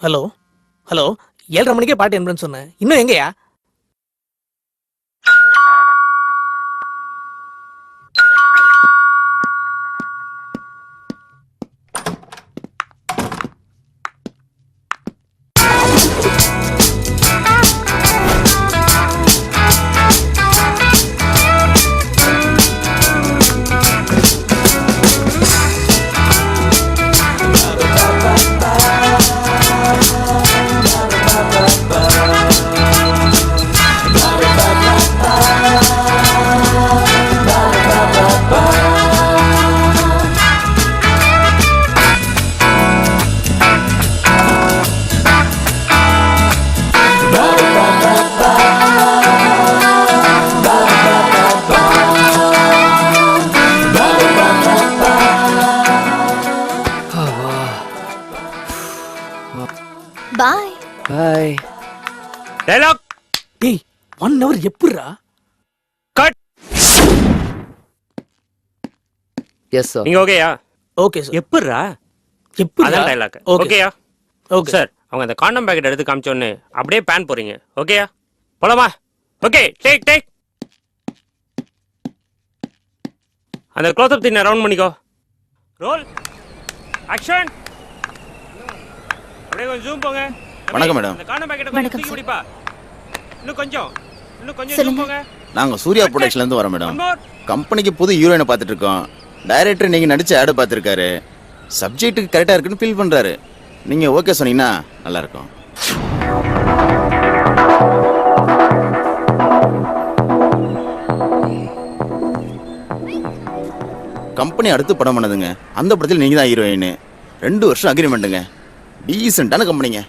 Hello hello 7:30 மணிக்கே பாட்டு என்பேன்னு சொன்னேன். இன்னும் எங்கயா? Bye bye. டயலாக். டேய் 1 hour எப்படிரா? கட். Yes sir. நீங்க ஓகேயா? Okay sir. எப்படிரா? எப்படிரா? அதான் டயலாக். ஓகே ஓகேயா? ஓகே சார் அவங்க அந்த காண்டம் பாக்கெட் எடுத்து காமிச்சோன்னு அப்படியே பேன் போறீங்க. ஓகேயா? போலாமா? Okay take take. அந்த க்ளோஸ் அப் தின்ன ரவுண்ட் பண்ணிக்கோ. Role action. அப்படியே கொஞ்சம் ஜூம் போங்க. வணக்கம் மேடம். அந்த காண்டம் பாக்கெட் வணக்கம் கொஞ்சம் சார். குடிப்பா. இன்னும் கொஞ்சம் ஜூம் சொல்லுங்க. போங்க. நாங்கள் சூர்யா ப்ரொடக்ஷன்லேருந்து வரோம் மேடம். One more. கம்பெனிக்கு புது ஹீரோயினை பார்த்துட்டு இருக்கோம். டைரக்டர் நீங்கள் நடிச்ச ஆடு பார்த்துருக்காரு. சப்ஜெக்ட்டுக்கு கரெக்டாக இருக்குன்னு ஃபீல் பண்ணுறாரு. நீங்கள் ஓகே சொன்னீங்கன்னா நல்லாயிருக்கும். கம்பெனி அடுத்து படம் பண்ணதுங்க. அந்த படத்தில் நீங்கள் தான் ஹீரோயின். 2 வருஷம் அக்ரிமெண்ட்டுங்க. டீசெண்டான கம்பெனிங்க.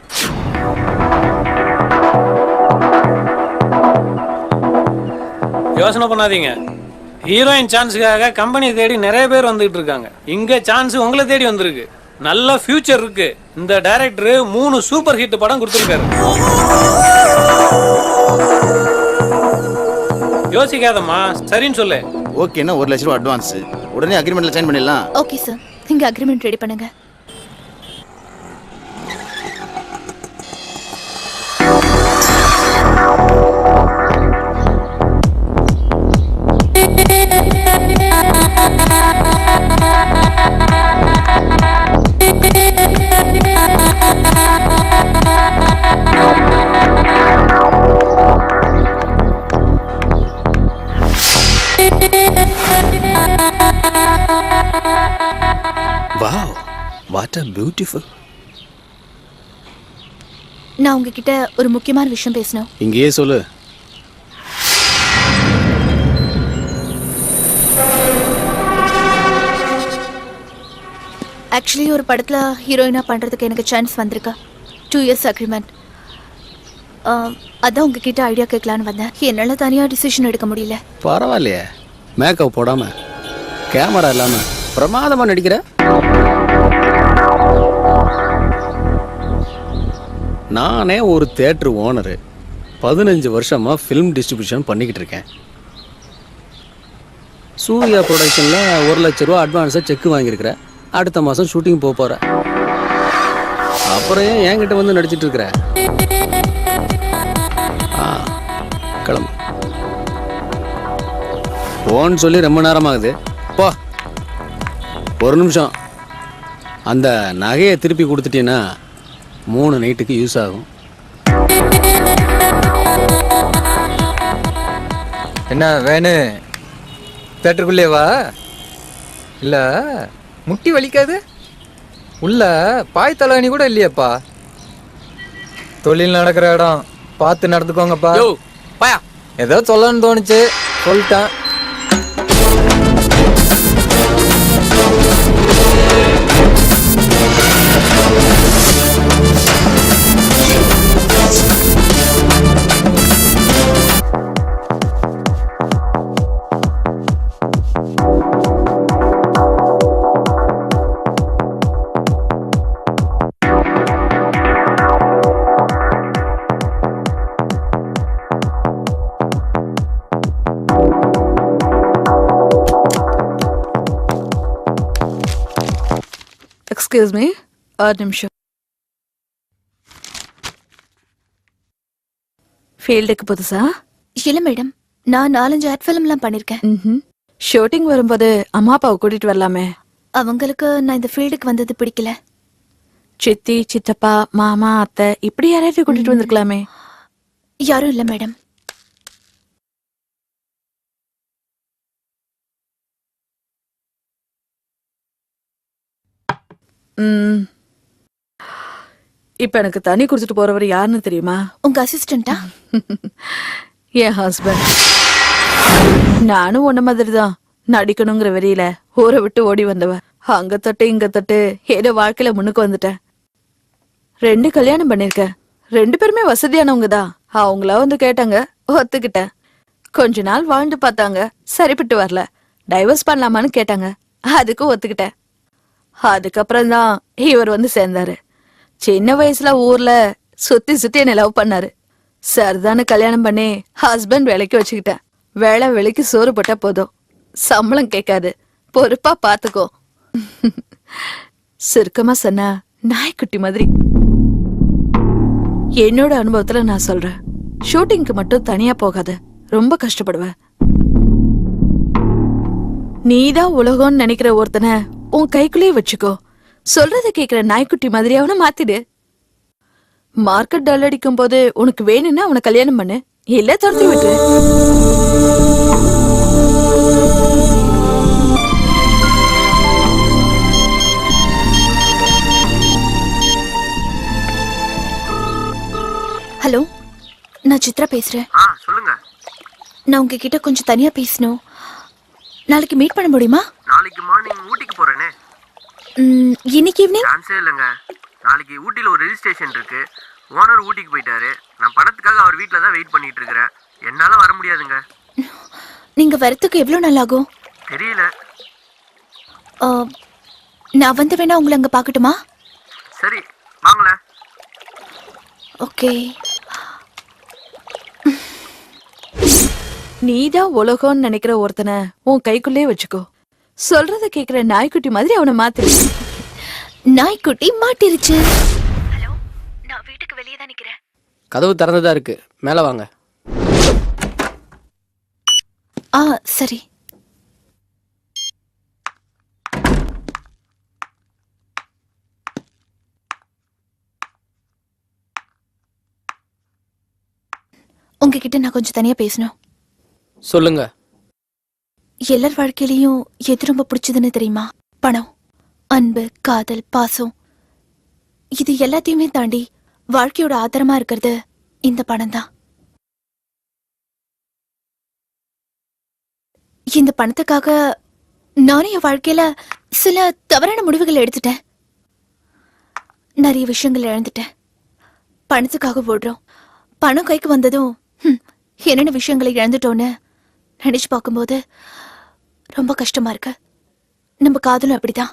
யோசனை பண்ணாதீங்க. ஹீரோயின் சான்ஸுக்காக கம்பெனி தேடி நிறைய பேர் வந்துகிட்டு இருக்காங்க. இங்க சான்ஸ் உங்களை தேடி வந்திருக்கு. நல்ல ஃபியூச்சர் இருக்கு. இந்த டைரக்டர் 3 சூப்பர் ஹிட் படம் கொடுத்துருக்காரு. யோசிக்காதம்மா, சரின்னு சொல்லு. ஓகேன்னா 1 லட்ச ரூபா அட்வான்ஸ். உடனே அக்ரிமெண்ட்டில் சைன் பண்ணிடலாம். ஓகே சார், நீங்க அக்ரிமெண்ட் ரெடி பண்ணுங்க. Wow, what a beautiful. நான் உங்ககிட்ட ஒரு முக்கியமான விஷயம் பேசணும். இங்கேயே சொல்லு. ஆக்சுவலி ஒரு படத்துல ஹீரோயினா பண்றதுக்கு எனக்கு சான்ஸ் வந்திருக்கு. 2 years அக்ரிமெண்ட். அதான் உங்ககிட்ட ஐடியா கேட்கலான்னு வந்தேன். என்னால தனியா டிசிஷன் எடுக்க முடியல. பரவாயில்லையே, மேக்கப் போடாம கேமரா இல்லாம பிரமாதமா நடிக்கிற. நானே ஒரு தியேட்டர் ஓனரு. 15 வருஷமா ஃபிலிம் டிஸ்ட்ரிபியூஷன் பண்ணிக்கிட்டு இருக்கேன். சூர்யா ப்ரொடக்ஷனில் 1 லட்ச ரூபா அட்வான்ஸாக செக் வாங்கியிருக்கிறேன். அடுத்த மாதம் ஷூட்டிங் போக போகிறேன். அப்புறம் ஏன் என்கிட்ட வந்து நடிச்சிட்டு இருக்கிற? கிளம்பு. போன்னு சொல்லி ரொம்ப நேரமாகுது. போ. 1 நிமிஷம். அந்த நகையை திருப்பி கொடுத்துட்டீங்கன்னா 3 நைட்டுக்கு யூஸ் ஆகும். என்ன வேணு? தேட்டருக்குள்ளேவா? இல்லை முட்டி வலிக்காது? உள்ள பாய் தலாணி கூட இல்லையாப்பா. தொழில் நடக்கிற இடம் பார்த்து நடந்துக்கோங்கப்பா. ஏதோ சொல்லணும்னு தோணுச்சு, சொல்லிட்டேன். Excuse me, ஒரு நிமிஷம். ஃபீல்டுக்கு புதுசா? இல்ல மேடம், நான் 4-5 ஆட் ஃபிலிம்லாம் பண்ணிருக்கேன். ஷூட்டிங் வரும்போது அம்மா அப்பாவை கூட்டிட்டு வரலாமே. அவங்களுக்கு நான் இந்த ஃபீல்டுக்கு வந்தது பிடிக்கல. சித்தி, சித்தப்பா, மாமா, அத்தை இப்படி யாரையாவது கூட்டிட்டு வந்திருக்கலாமே. யாரும் இல்ல மேடம். ம். இப்ப எனக்கு தண்ணி குடிச்சிட்டு போறவர் யாருன்னு தெரியுமா? உங்க அசிஸ்டண்டா? என் ஹஸ்பண்ட். நானும் உன்ன மாதிரிதான் நடிக்கணுங்கிற வெறியில ஊரை விட்டு ஓடி வந்தவ. அங்க தொட்டு இங்க தொட்டு ஏதோ வாழ்க்கையில முன்னுக்கு வந்துட்டேன். 2 கல்யாணம் பண்ணிருக்கேன். 2 பேருமே வசதியானவங்க தான். அவங்களா வந்து கேட்டாங்க, ஒத்துக்கிட்டேன். கொஞ்ச நாள் வாழ்ந்து பார்த்தாங்க, சரிப்பட்டு வரல. டைவர்ஸ் பண்ணலாமான்னு கேட்டாங்க, அதுக்கும் ஒத்துக்கிட்டேன். அதுக்கப்புறம் தான் இவர் வந்து சேர்ந்தாரு. சின்ன வயசுல ஊர்ல சுத்தி சுத்தி என்ன லவ் பண்ணாரு. சரிதானு கல்யாணம் பண்ணி ஹஸ்பண்ட் வேலைக்கு வச்சுக்கிட்டேன். வேலைக்கு சோறு போட்டா போதும், சம்பளம் கேட்காது, பொறுப்பா பாத்துக்கோ. சுருக்கமா சொன்னா நாய்க்குட்டி மாதிரி. என்னோட அனுபவத்துல நான் சொல்றேன், ஷூட்டிங்க்கு மட்டும் தனியா போகாத, ரொம்ப கஷ்டப்படுவ. நீதான் உலகம்னு நினைக்கிற ஒருத்தனை உன் கைக்குள்ளேயே வச்சுக்கோ. சொல்றத கேக்குற நாய்க்குட்டி மாதிரி அவனை மாத்திடு. மார்க்கெட் டல் அடிக்கும் போது உனக்கு வேணும்னா அவனை கல்யாணம் பண்ணு, இல்ல துரத்தி விட்டு. ஹலோ, நான் சித்ரா பேசுறேன். சொல்லுங்க. நான் உங்ககிட்ட கொஞ்சம் தனியா பேசணும். நாளைக்கு மீட் பண்ண முடியுமா? நாளைக்கு மார்னிங் ஊட்டிக்கு போறேனே. இன்னைக்கு ஈவினிங்? சான்ஸே இல்லைங்க. நாளைக்கு ஊட்டியில் ஒரு ரெஜிஸ்ட்ரேஷன் இருக்கு. ஓனர் ஊட்டிக்கு போயிட்டாரு. நான் படத்துக்காக அவர் வீட்டில் தான் வெயிட் பண்ணிட்டு இருக்கிறேன். என்னால வர முடியாதுங்க. நீங்க வரத்துக்கு எவ்வளவு நாள் ஆகும்? தெரியல. நான் வந்து வேணா உங்களை அங்க பாக்கட்டுமா? சரி, வாங்களேன். ஓகே. நீதான் உலகம்னு நினைக்கிற ஒருத்தனை உன் கைக்குள்ளேயே வச்சுக்கோ. சொல்றத கேக்குற நாய்க்குட்டி மாதிரி அவனை மாத்திரு. நாய்க்குட்டி மாட்டிருச்சு. ஹலோ, நான் வீட்டுக்கு வெளியே தான் நிக்கிறேன். கதவு திறந்துதான் இருக்கு, மேல வாங்க. சரி. உங்ககிட்ட நான் கொஞ்சம் தனியா பேசணும். சொல்லுங்க. எல்லார் வாழ்க்கையிலயும் எது ரொம்ப பிடிச்சதுன்னு தெரியுமா? பணம், அன்பு, காதல், பாசம். இது எல்லாத்தையுமே தாண்டி வாழ்க்கையோட ஆதாரமா இருக்கிறது இந்த பணம் தான். இந்த பணத்துக்காக நானும் என் வாழ்க்கையில சில தவறான முடிவுகளை எடுத்துட்டேன். நிறைய விஷயங்கள் இழந்துட்டேன். பணத்துக்காக ஓடுறோம். பணம் கைக்கு வந்ததும் என்னென்ன விஷயங்களை இழந்துட்டோன்னு நினைச்சு பார்க்கும்போது ரொம்ப கஷ்டமா இருக்கு. நம்ம காதலும் அப்படிதான்.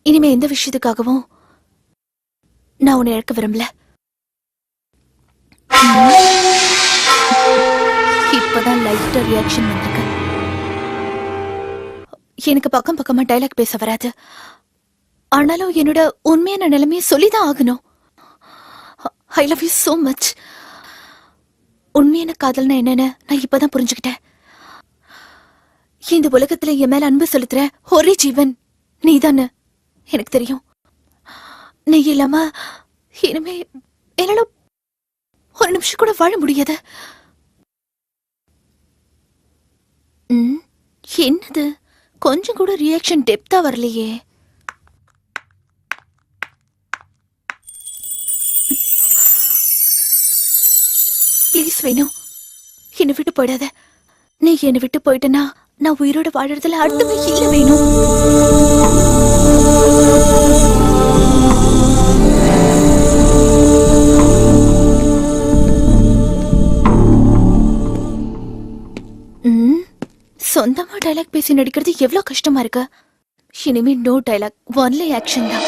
இனிமே எந்த விஷயத்துக்காகவும் நான் உன்னை இழக்க விரும்பல. இப்பதான் லைட்டா ரியாக்ஷன் வந்திருக்கு. எனக்கு பக்கம் பக்கமா டைலாக் பேச வராது. ஆனாலும் என்னோட உண்மையான நிலைமையை சொல்லிதான் ஆகணும். I love you so much. உண்மையான காதல்னா என்னன்னு நான் இப்பதான் புரிஞ்சுக்கிட்டேன். இந்த உலகத்துல என் மேல அன்பு செலுத்துற ஒரே ஜீவன் நீதானு எனக்கு தெரியும். நீ இல்லாம இனிமே என்னால ஒரு நிமிஷம் கூட வாழ முடியாது. என்னது, கொஞ்சம் கூட ரியாக்ஷன் டெப்தா வரலையே. ப்ளீஸ் வேணும், என்னை விட்டு போயிடாத. நீ என்னை விட்டு போயிட்டனா நான் உயிரோட வாழறதுல அர்த்தமே இல்ல வேணும். சொந்தமா டைலாக் பேசி நடிக்கிறது எவ்வளவு கஷ்டமா இருக்கு. இனிமே நோ டைலாக், ஒன்லி ஆக்ஷன் தான்.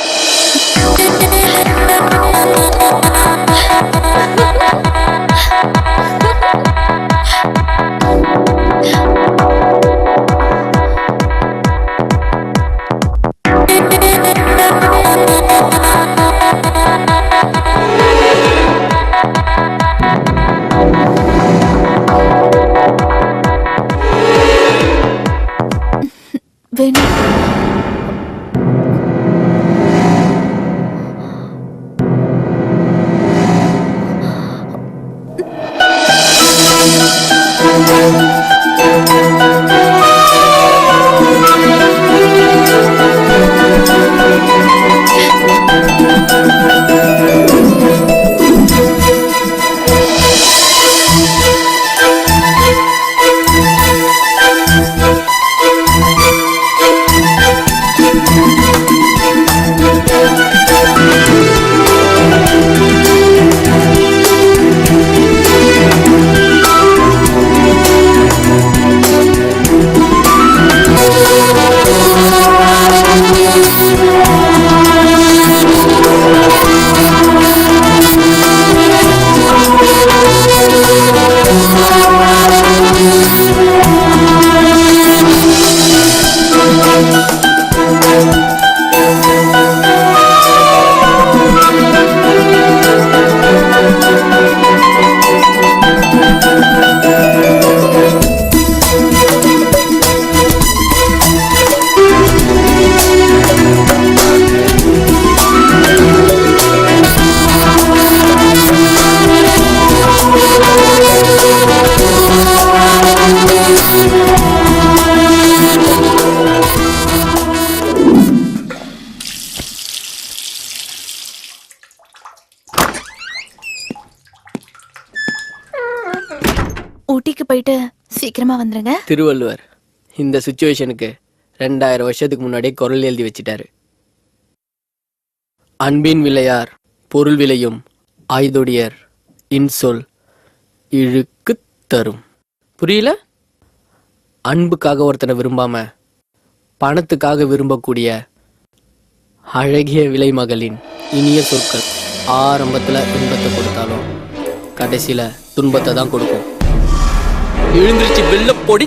ஊட்டிக்கு போயிட்டு சீக்கிரமா வந்துருங்க. திருவள்ளுவர் இந்த சுச்சுவேஷனுக்கு 2000 வருஷத்துக்கு முன்னாடியே குரல் எழுதி வச்சிட்டாரு. அன்பின் விளையார் பொருள் விளையும் ஆய்தொடியர் இன்சொல் இழுக்கு தரும். புரியல? அன்புக்காக ஒருத்தனை விரும்பாம பணத்துக்காக விரும்பக்கூடிய அழகிய விலைமகளின் இனிய சொற்கள் ஆரம்பத்துல இன்பத்தை கொடுத்தாலும் கடைசியில துன்பத்தை தான் கொடுக்கும். எழுந்திருச்சு வெள்ள பொடி